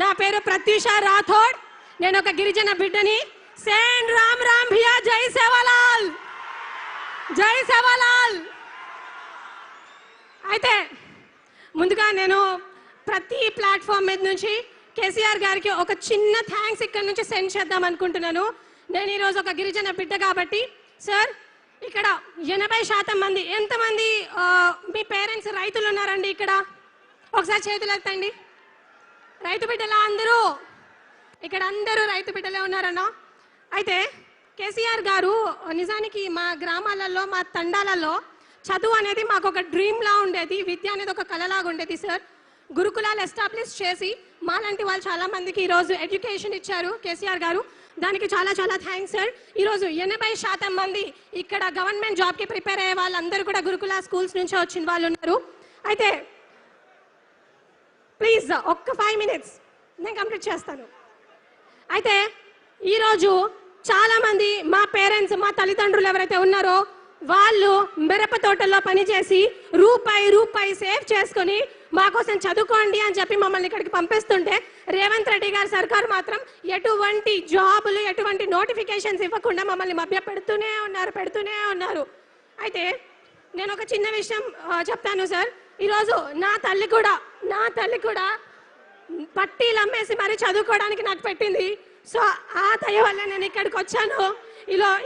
నా పేరు ప్రత్యూష రాథోడ్. నేను ఒక గిరిజన బిడ్డని. సేన్ రామ్ రామ్ భియా, జై సేవాలాల్, జై సేవాలాల్. అయితే ముందుగా నేను ప్రతి ప్లాట్ఫామ్ మీద నుంచి కేసీఆర్ గారికి ఒక చిన్న థ్యాంక్స్ ఇక్కడ నుంచి సెండ్ చేద్దాం అనుకుంటున్నాను. నేను ఈరోజు ఒక గిరిజన బిడ్డ కాబట్టి సార్, ఇక్కడ 80% మంది, ఎంతమంది మీ పేరెంట్స్ రైతులు ఉన్నారండి ఇక్కడ? ఒకసారి చేతులు ఎత్తండి. రైతు బిడ్డలా అందరూ? ఇక్కడ అందరూ రైతు బిడ్డలే ఉన్నారన్నా. అయితే కేసీఆర్ గారు నిజానికి మా గ్రామాలలో, మా తండాలలో చదువు అనేది మాకు ఒక డ్రీమ్లా ఉండేది, విద్య అనేది ఒక కళలాగా ఉండేది సార్. గురుకులాలు ఎస్టాబ్లిష్ చేసి మాలాంటి వాళ్ళు చాలా మందికి ఈరోజు ఎడ్యుకేషన్ ఇచ్చారు కేసీఆర్ గారు. దానికి చాలా చాలా థ్యాంక్స్ సార్. ఈరోజు 80% మంది ఇక్కడ గవర్నమెంట్ జాబ్కి ప్రిపేర్ అయ్యే వాళ్ళందరూ కూడా గురుకుల స్కూల్స్ నుంచి వచ్చిన వాళ్ళు ఉన్నారు. అయితే ప్లీజ్ ఒక్క 5 minutes నేను కంప్లీట్ చేస్తాను. అయితే ఈరోజు చాలామంది మా పేరెంట్స్, మా తల్లిదండ్రులు ఎవరైతే ఉన్నారో వాళ్ళు మిరప తోటల్లో పనిచేసి రూపాయి సేవ్ చేసుకొని మా కోసం చదువుకోండి అని చెప్పి మమ్మల్ని ఇక్కడికి పంపిస్తుంటే రేవంత్ రెడ్డి గారి సర్కార్ మాత్రం ఎటువంటి జాబులు, ఎటువంటి నోటిఫికేషన్స్ ఇవ్వకుండా మమ్మల్ని మభ్య పెడుతూనే ఉన్నారు. అయితే నేను ఒక చిన్న విషయం చెప్తాను సార్. ఈరోజు నా తల్లి కూడా పట్టీలు అమ్మేసి మరి చదువుకోవడానికి నాకు పెట్టింది. సో ఆ దయ వల్ల నేను ఇక్కడికి వచ్చాను.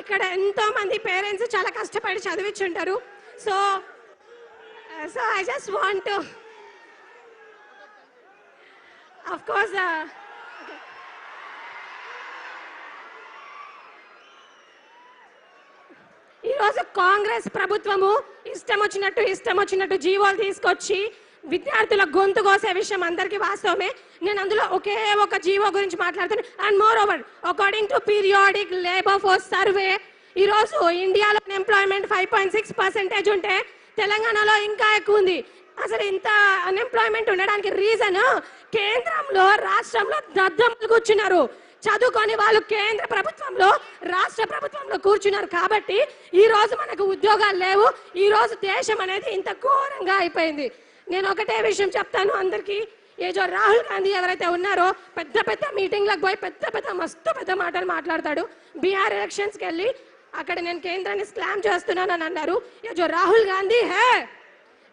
ఇక్కడ ఎంతో మంది పేరెంట్స్ చాలా కష్టపడి చదివించుంటారు. So I just want to of course ఈరోజు కాంగ్రెస్ ప్రభుత్వము ఇష్టం వచ్చినట్టు జీవోలు తీసుకొచ్చి విద్యార్థుల గొంతు కోసే విషయం అందరికీ వాస్తవమే. నేను అందులో ఒకే ఒక జీవో గురించి మాట్లాడుతున్నాను. And more over, according to periodic labour force survey, ఈరోజు ఇండియాలో అన్ఎంప్లాయ్మెంట్ 5.6% ఉంటే తెలంగాణలో ఇంకా ఎక్కువ ఉంది. అసలు ఇంత అన్ఎంప్లాయ్మెంట్ ఉండడానికి రీజన్ కేంద్రంలో, రాష్ట్రంలో దద్దమ్మలు కూర్చున్నారు. చదువుకొని వాళ్ళు కేంద్ర ప్రభుత్వంలో, రాష్ట్ర ప్రభుత్వంలో కూర్చున్నారు. కాబట్టి ఈ రోజు మనకు ఉద్యోగాలు లేవు. ఈ రోజు దేశం అనేది ఇంత ఘోరంగా అయిపోయింది. నేను ఒకటే విషయం చెప్తాను అందరికీ. ఏజో రాహుల్ గాంధీ ఎవరైతే ఉన్నారో పెద్ద మీటింగ్లకు పోయి మస్తు పెద్ద మాటలు మాట్లాడతాడు. బీహార్ ఎలక్షన్స్కి వెళ్ళి అక్కడ నేను కేంద్రాన్ని స్లామ్ చేస్తున్నాను అని అన్నారు. जो राहुल गांधी है,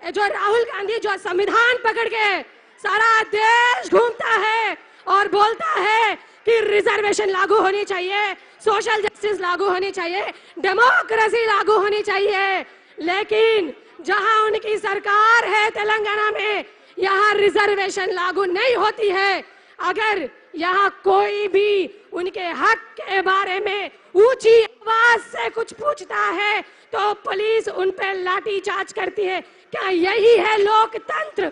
जो राहुल गांधी जो संविधान पकड़ के सारा देश घूमता है और बोलता है कि रिजर्वेशन लागू होनी चाहिए, सोशल जस्टिस लागू होनी चाहिए, डेमोक्रेसी लागू होनी चाहिए, लेकिन जहां उनकी सरकार है तेलंगाना में, यहाँ रिजर्वेशन लागू नहीं होती है. अगर यहाँ कोई भी उनके हक के बारे में ऊंची आवाज से कुछ पूछता है तो पुलिस उन पर लाठी चार्ज करती है. क्या यही है लोकतंत्र?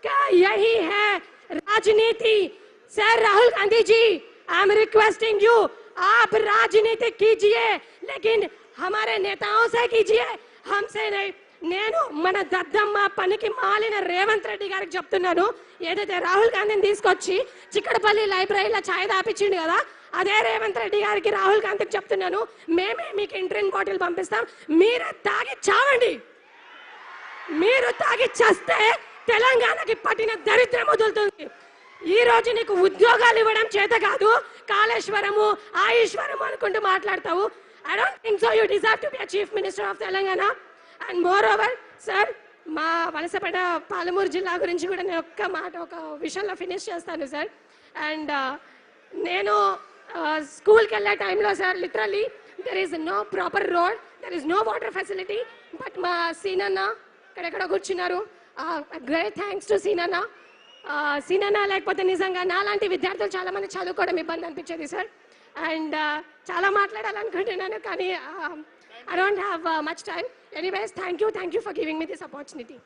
क्या यही है राजनीति? Sir Rahul Gandhi ji, I am requesting you, आप राजनीति कीजिए लेकिन हमारे नेताओं से कीजिए, हमसे नहीं. నేను మన దద్దమ్మ పనికి మాలిన రేవంత్ రెడ్డి గారికి చెప్తున్నాను, ఏదైతే రాహుల్ గాంధీని తీసుకొచ్చి చిక్కడపల్లి లైబ్రరీలో ఛాయ్ తాపించిండు కదా, అదే రేవంత్ రెడ్డి గారికి, రాహుల్ గాంధీకి చెప్తున్నాను, మేమే మీకు ఇంట్రిన్ బాటిల్ పంపిస్తాం, మీరే తాగి చావండి. మీరు తాగి చస్తే తెలంగాణకి పట్టిన దరిద్రం వదులుతుంది. ఈ రోజు నీకు ఉద్యోగాలు ఇవ్వడం చేత కాదు, కాళేశ్వరము, ఆయుష్వరము అనుకుంటూ మాట్లాడతావు. I don't think so you deserve to be a chief minister of Telangana. And more over sir, మా వలసపేట పాలమూరు జిల్లా గురించి కూడా నేను ఒక విషయంలో ఫినిష్ చేస్తాను సార్. అండ్ నేను స్కూల్కి వెళ్ళే టైంలో sir literally there is no proper road, there is no water facility. But మా సీనన్న ఇక్కడెక్కడ కూర్చున్నారు, గ్రేట్ థ్యాంక్స్ టు సీనన్న. సీనన్న లేకపోతే నిజంగా నాలాంటి విద్యార్థులు చాలామంది చదువుకోవడం ఇబ్బంది అనిపించేది సార్. అండ్ చాలా మాట్లాడాలనుకుంటున్నాను కానీ I don't have much time. Anyways, thank you for giving me this opportunity.